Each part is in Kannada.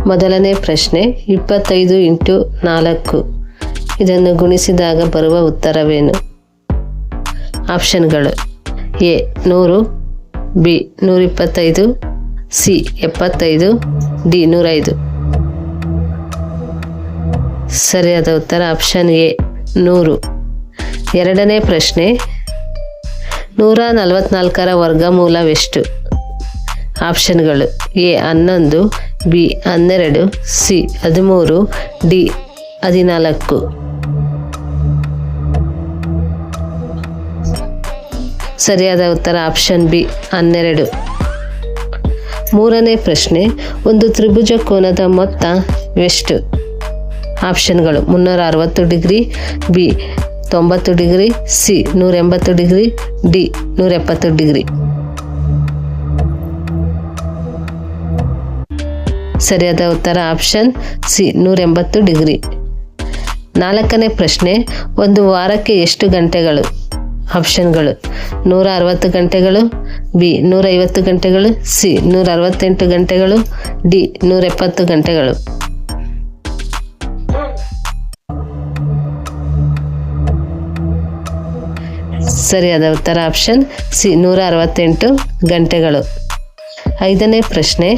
ಮೊದಲನೇ ಪ್ರಶ್ನೆ 25 ಇಂಟು 4 ಇದನ್ನು ಗುಣಿಸಿದಾಗ ಬರುವ ಉತ್ತರವೇನು? ಆಪ್ಷನ್ಗಳು: ಎ 100, ಬಿ 125, ಸಿ 75, ಡಿ 105. ಸರಿಯಾದ ಉತ್ತರ ಆಪ್ಷನ್ ಎ 100. ಎರಡನೇ ಪ್ರಶ್ನೆ 144ರ ವರ್ಗಮೂಲವೆಷ್ಟು? ಆಪ್ಷನ್ಗಳು: ಎ 11, ಬಿ 12, ಸಿ 13, ಡಿ 14. ಸರಿಯಾದ ಉತ್ತರ ಆಪ್ಷನ್ ಬಿ 12. ಮೂರನೇ ಪ್ರಶ್ನೆ ಒಂದು ತ್ರಿಭುಜ ಕೋನದ ಮೊತ್ತ ಎಷ್ಟು? ಆಪ್ಷನ್ಗಳು: 360 degree, B 90 degree, C 180 degree, D 170 degree. ಸರಿಯಾದ ಉತ್ತರ ಆಪ್ಷನ್ ಸಿ 180 ಡಿಗ್ರಿ. ನಾಲ್ಕನೇ ಪ್ರಶ್ನೆ ಒಂದು ವಾರಕ್ಕೆ ಎಷ್ಟು ಗಂಟೆಗಳು? ಆಪ್ಷನ್ಗಳು: 160 ಗಂಟೆಗಳು, ಬಿ 150 ಗಂಟೆಗಳು, ಸಿ 168 ಗಂಟೆಗಳು, ಡಿ 170 ಗಂಟೆಗಳು. ಸರಿಯಾದ ಉತ್ತರ ಆಪ್ಷನ್ ಸಿ 168 ಗಂಟೆಗಳು. ಐದನೇ ಪ್ರಶ್ನೆ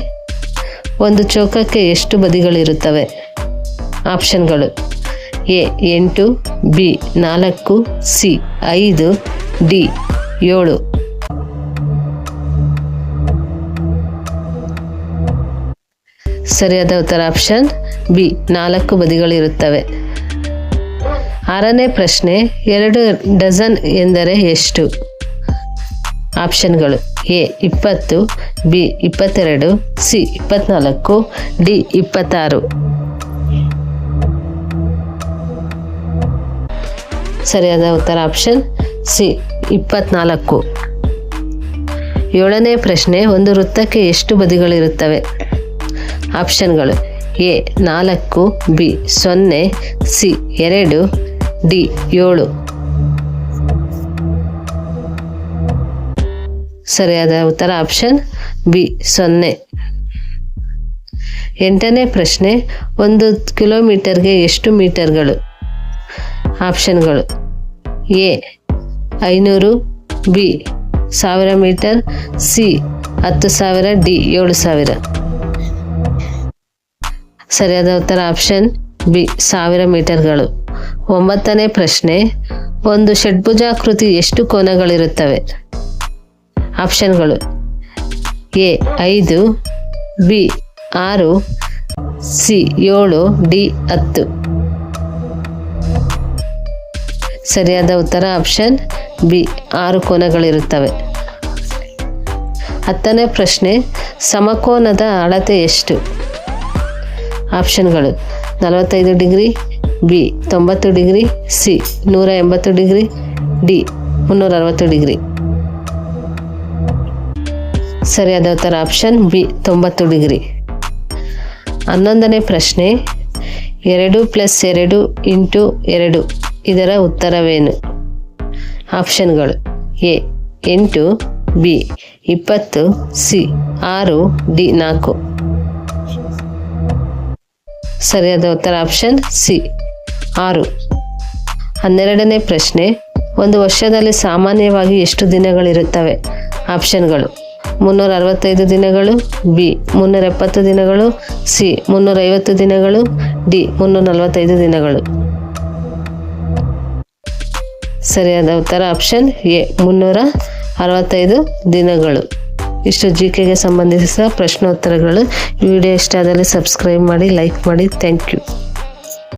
ಒಂದು ಚೌಕಕ್ಕೆ ಎಷ್ಟು ಬದಿಗಳಿರುತ್ತವೆ? ಆಪ್ಷನ್ಗಳು: ಎ 8, ಬಿ 4, ಸಿ 5, ಡಿ 7. ಸರಿಯಾದ ಉತ್ತರ ಆಪ್ಷನ್ ಬಿ 4 ಬದಿಗಳಿರುತ್ತವೆ. ಆರನೇ ಪ್ರಶ್ನೆ 2 ಡಜನ್ ಎಂದರೆ ಎಷ್ಟು? ಆಪ್ಷನ್ಗಳು: ಎ 20, ಬಿ 22, ಸಿ 24, ಡಿ 26. ಸರಿಯಾದ ಉತ್ತರ ಆಪ್ಷನ್ ಸಿ 24. ಏಳನೇ ಪ್ರಶ್ನೆ ಒಂದು ವೃತ್ತಕ್ಕೆ ಎಷ್ಟು ಬದಿಗಳಿರುತ್ತವೆ? ಆಪ್ಷನ್ಗಳು: ಎ 4, ಬಿ 0, ಸಿ 2, ಡಿ 7. ಸರಿಯಾದ ಉತ್ತರ ಆಪ್ಷನ್ ಬಿ 0. ಎಂಟನೇ ಪ್ರಶ್ನೆ 1 ಕಿಲೋಮೀಟರ್ಗೆ ಎಷ್ಟು ಮೀಟರ್ಗಳು? ಆಪ್ಷನ್ಗಳು: A 500, B 1000 metre, C 10,000, D 7,000. ಸರಿಯಾದ ಉತ್ತರ ಆಪ್ಷನ್ ಬಿ 1000 ಮೀಟರ್ಗಳು. ಒಂಬತ್ತನೇ ಪ್ರಶ್ನೆ ಒಂದು ಷಡ್ಭುಜಾಕೃತಿ ಎಷ್ಟು ಕೋನಗಳಿರುತ್ತವೆ? ಆಪ್ಷನ್ಗಳು: ಎ 5, ಬಿ 6, ಸಿ 7, ಡಿ 10. ಸರಿಯಾದ ಉತ್ತರ ಆಪ್ಷನ್ ಬಿ 6 ಕೋನಗಳಿರುತ್ತವೆ. ಹತ್ತನೇ ಪ್ರಶ್ನೆ ಸಮಕೋನದ ಅಳತೆ ಎಷ್ಟು? ಆಪ್ಷನ್ಗಳು: 45 degree, B 90 degree, C 180 degree, D 360 degree. ಸರಿಯಾದ ಉತ್ತರ ಆಪ್ಷನ್ ಬಿ 90 ಡಿಗ್ರಿ. 11ನೇ ಪ್ರಶ್ನೆ 2 + 2 × 2 ಇದರ ಉತ್ತರವೇನು? ಆಪ್ಷನ್ಗಳು: ಎ 8, ಬಿ 20, ಸಿ 6, ಡಿ 4. ಸರಿಯಾದ ಉತ್ತರ ಆಪ್ಷನ್ ಸಿ 6. 12ನೇ ಪ್ರಶ್ನೆ ಒಂದು ವರ್ಷದಲ್ಲಿ ಸಾಮಾನ್ಯವಾಗಿ ಎಷ್ಟು ದಿನಗಳಿರುತ್ತವೆ? ಆಪ್ಷನ್ಗಳು: 365 ದಿನಗಳು, ಬಿ 370 ದಿನಗಳು, ಸಿ 350 ದಿನಗಳು, ಡಿ 345 ದಿನಗಳು. ಸರಿಯಾದ ಉತ್ತರ ಆಪ್ಷನ್ ಎ 365 ದಿನಗಳು. ಇಷ್ಟು ಜಿಕೆಗೆ ಸಂಬಂಧಿಸಿದ ಪ್ರಶ್ನೋತ್ತರಗಳು. ಈ ವಿಡಿಯೋ ಇಷ್ಟ ಆದಲ್ಲಿ ಸಬ್ಸ್ಕ್ರೈಬ್ ಮಾಡಿ, ಲೈಕ್ ಮಾಡಿ. Thank you.